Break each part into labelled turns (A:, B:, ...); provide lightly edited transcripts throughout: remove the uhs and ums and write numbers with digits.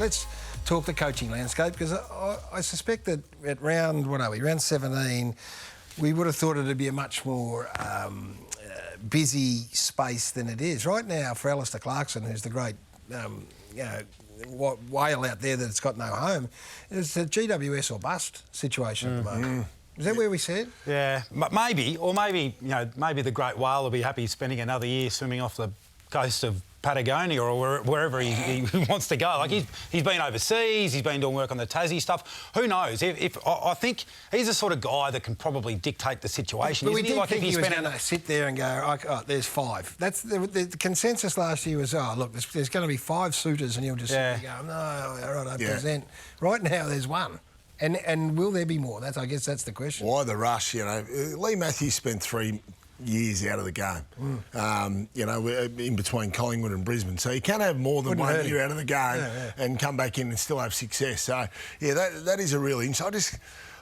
A: Let's talk the coaching landscape, because I suspect that at round 17, we would have thought it would be a much more busy space than it is. Right now, for Alistair Clarkson, who's the great whale out there that's got no home, it's a GWS or bust situation at the moment. Is that where we said?
B: Yeah, maybe maybe the great whale will be happy spending another year swimming off the coast of Patagonia or wherever he wants to go. Like he's been overseas, he's been doing work on the Tassie stuff. Who knows? I think he's the sort of guy that can probably dictate the situation.
A: But we did think he was going to sit there and go, oh, there's 5. That's the consensus last year was, oh, look, there's going to be 5 suitors, and he'll just sit there and go, no, all right, I present. Right now, there's 1. And will there be more? I guess that's the question.
C: Why the rush? Lee Matthews spent 3 years out of the game, in between Collingwood and Brisbane. So you can't have more than 1 year out of the game and come back in and still have success. So, yeah, that is a real insight.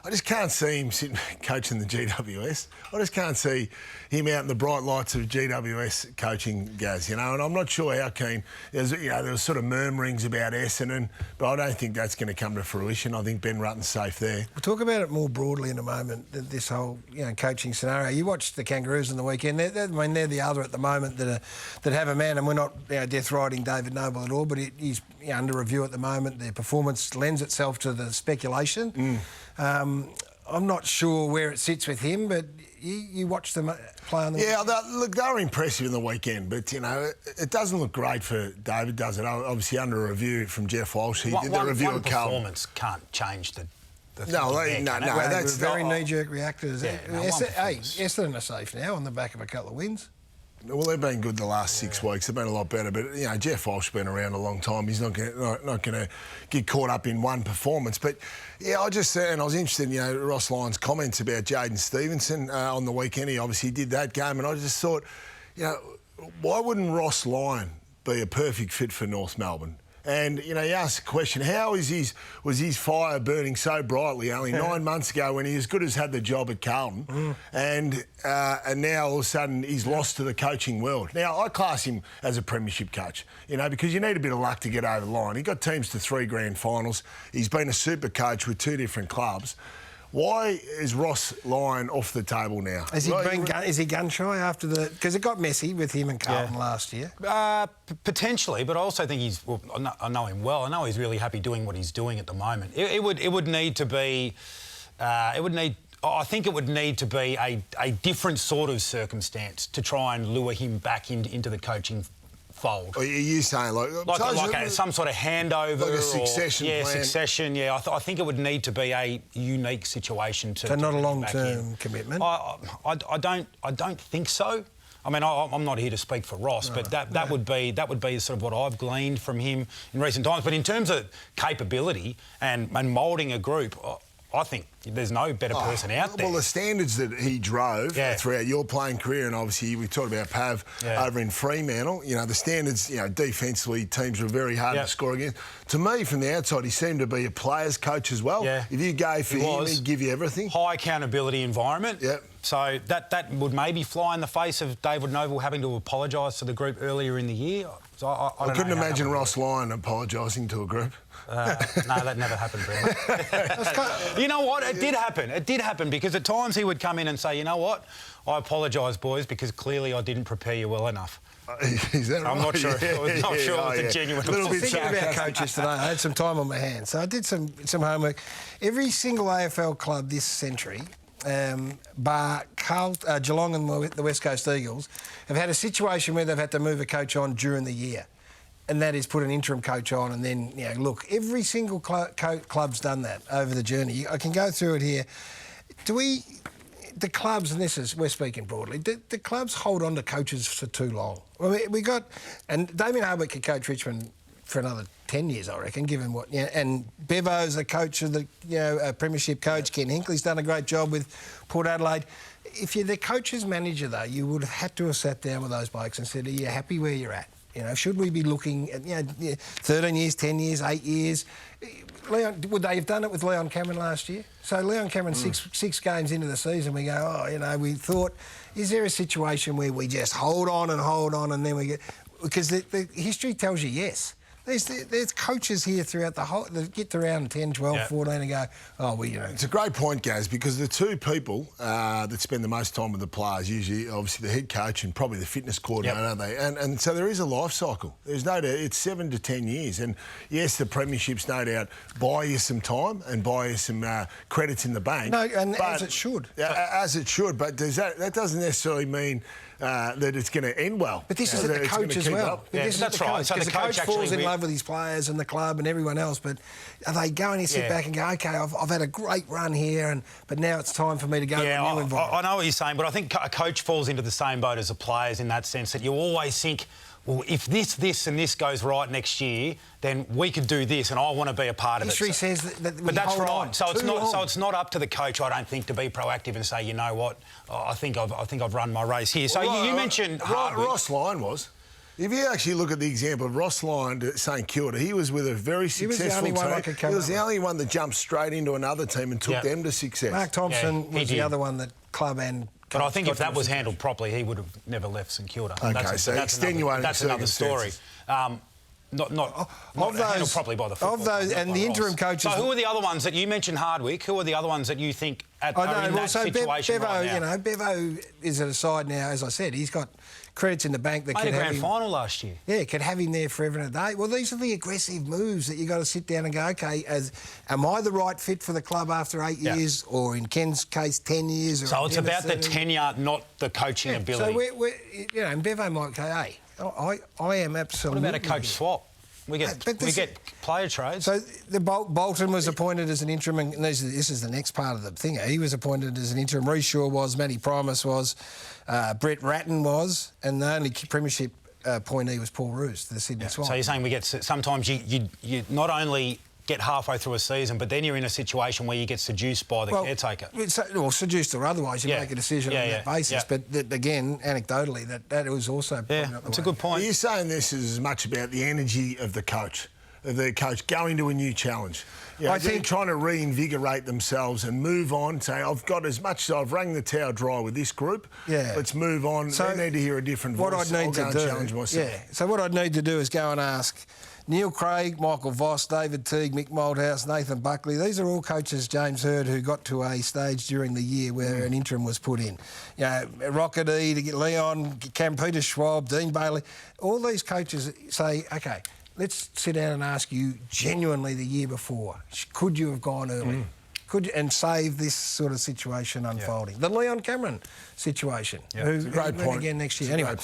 C: I just can't see him sitting coaching the GWS. I just can't see him out in the bright lights of GWS coaching, Gaz, and I'm not sure how keen. There was sort of murmurings about Essendon, but I don't think that's going to come to fruition. I think Ben Rutten's safe there. We'll
A: talk about it more broadly in a moment, this whole coaching scenario. You watched the Kangaroos on the weekend. They're the other at the moment that have a man, and we're not death riding David Noble at all, but he's under review at the moment. Their performance lends itself to the speculation. I'm not sure where it sits with him, but you watched them play on the weekend.
C: They were impressive in the weekend, but, it doesn't look great for David, does it? Obviously under a review from Jeff Walsh. He did the review of Carlton. One
B: performance can't change the
C: No, that's
A: very knee-jerk reactors. Essendon are safe now on the back of a couple of wins.
C: Well, they've been good the last 6 weeks. They've been a lot better. But, Jeff Walsh's been around a long time. He's not going to get caught up in one performance. But, I was interested in, Ross Lyon's comments about Jaden Stevenson on the weekend. He obviously did that game. And I just thought, why wouldn't Ross Lyon be a perfect fit for North Melbourne? And, he asked the question, how was his fire burning so brightly only 9 months ago when he as good as had the job at Carlton, and now all of a sudden he's lost to the coaching world. Now, I class him as a premiership coach, because you need a bit of luck to get over the line. He got teams to 3 grand finals. He's been a super coach with 2 different clubs. Why is Ross Lyon off the table now?
A: Is he gun shy after the... Because it got messy with him and Carlton last year.
B: Potentially, but I also think he's... Well, I know him well. I know he's really happy doing what he's doing at the moment. It would need to be... I think it would need to be a different sort of circumstance to try and lure him back into the coaching fold.
C: Are you saying like
B: some sort of handover,
C: like a succession plan?
B: Succession. Yeah, I think it would need to be a unique situation to.
A: So not a long-term commitment.
B: I don't think so. I mean, I'm not here to speak for Ross, but that would be sort of what I've gleaned from him in recent times. But in terms of capability and moulding a group, I think there's no better person out there.
C: Well, the standards that he drove throughout your playing career, and obviously we talked about Pav over in Fremantle, the standards, defensively, teams were very hard to score against. To me, from the outside, he seemed to be a player's coach as well.
B: Yeah.
C: If you gave for him, he'd give you everything.
B: High accountability environment.
C: Yep.
B: So that would maybe fly in the face of David Noble having to apologise to the group earlier in the year. So I
C: couldn't imagine Ross Lyon apologising to a group.
B: No, that never happened, Brent. You know what? It did happen. It did happen because at times he would come in and say, you know what? I apologise, boys, because clearly I didn't prepare you well enough.
C: Is that right?
B: I'm not sure. I'm not sure it's a genuine.
A: Thinking about coaches today, I had some time on my hands, so I did some homework. Every single AFL club this century, bar Geelong and the West Coast Eagles, have had a situation where they've had to move a coach on during the year. And that is put an interim coach on and then, look, every single club's done that over the journey. I can go through it here. The clubs, and we're speaking broadly, the clubs hold on to coaches for too long. And Damien Hardwick could coach Richmond for another 10 years, I reckon, given what, and Bevo's a coach of a premiership coach. Ken Hinkley's done a great job with Port Adelaide. If you're the coach's manager, though, you would have had to have sat down with those blokes and said, are you happy where you're at? Should we be looking at 13 years, 10 years, 8 years? Leon, would they have done it with Leon Cameron last year? So Leon Cameron, six games into the season, we go, we thought, is there a situation where we just hold on and then we get... Because the history tells you yes. There's coaches here throughout the whole that get to around 10, 12, 14 and go, oh, well, you know.
C: It's a great point, Gaz, because the two people that spend the most time with the players, usually obviously the head coach and probably the fitness coordinator, aren't they? And so there is a life cycle. There's no doubt, it's 7 to 10 years. And yes, the premierships no doubt buy you some time and buy you some credits in the bank.
A: No, and as it should.
C: As it should, but that doesn't necessarily mean that it's going to end well.
A: But this is the coach as well.
B: That's right.
A: So the coach falls in love with his players and the club and everyone else, but are they going to sit back and go, OK, I've had a great run here, but now it's time for me to go to a new environment?
B: I know what you're saying, but I think a coach falls into the same boat as the players in that sense, that you always think, well, if this and this goes right next year, then we could do this, and I want to be a part of it.
A: History says that
B: but that's right.
A: On
B: so it's not up to the coach, I don't think, to be proactive and say, you know what, I think I've run my race here. So you mentioned
C: Ross Lyon was. If you actually look at the example of Ross Lyon at St Kilda, he was with a very successful team. He was the only one that jumped straight into another team and took them to success.
A: Mark Thompson was the other one that club and.
B: But I think if that was handled properly, he would have never left St Kilda.
C: Okay,
B: that's another story. Not handled properly by the football.
A: Of those, and the interim coaches.
B: So who are the other ones that you mentioned? Hardwick. Who are the other ones that you think are in that situation
A: Bevo,
B: right now?
A: You know, Bevo is at a side now. As I said, he's got credits in the bank that
B: made
A: can
B: a
A: have
B: grand
A: him,
B: final last year.
A: Yeah, could have him there forever and a day. Well, these are the aggressive moves that you got to sit down and go, OK, am I the right fit for the club after 8 years, or in Ken's case, 10 years? Or
B: so it's about the tenure, not the coaching ability.
A: So and Bevo might go, hey, I am absolutely.
B: What about a coach swap? We get player trades.
A: So the Bolton was appointed as an interim, and this is the next part of the thing. He was appointed as an interim. Reece Shaw was, Matty Primus was, Brett Ratton was, and the only premiership appointee was Paul Roos, the Sydney Swans.
B: So you're saying sometimes you not only get halfway through a season, but then you're in a situation where you get seduced by the caretaker.
A: Well, seduced or otherwise, you make a decision on that basis. But again, anecdotally, that was also...
B: It's a good point.
C: You're saying this is as much about the energy of the coach going to a new challenge. You know, I think trying to reinvigorate themselves and move on, say, I've got as much as I've wrung the towel dry with this group, let's move on. So they need to hear a different voice.
A: What I'd need to do, challenge myself. So what I'd need to do is go and ask Neil Craig, Michael Voss, David Teague, Mick Malthouse, Nathan Buckley. These are all coaches, James Hird, who got to a stage during the year where an interim was put in. You know, Rockety, to get Leon, Peter Schwab, Dean Bailey. All these coaches say, OK, let's sit down and ask you genuinely the year before, could you have gone early? And save this sort of situation unfolding? The Leon Cameron situation. Great point. Again next year. Anyway.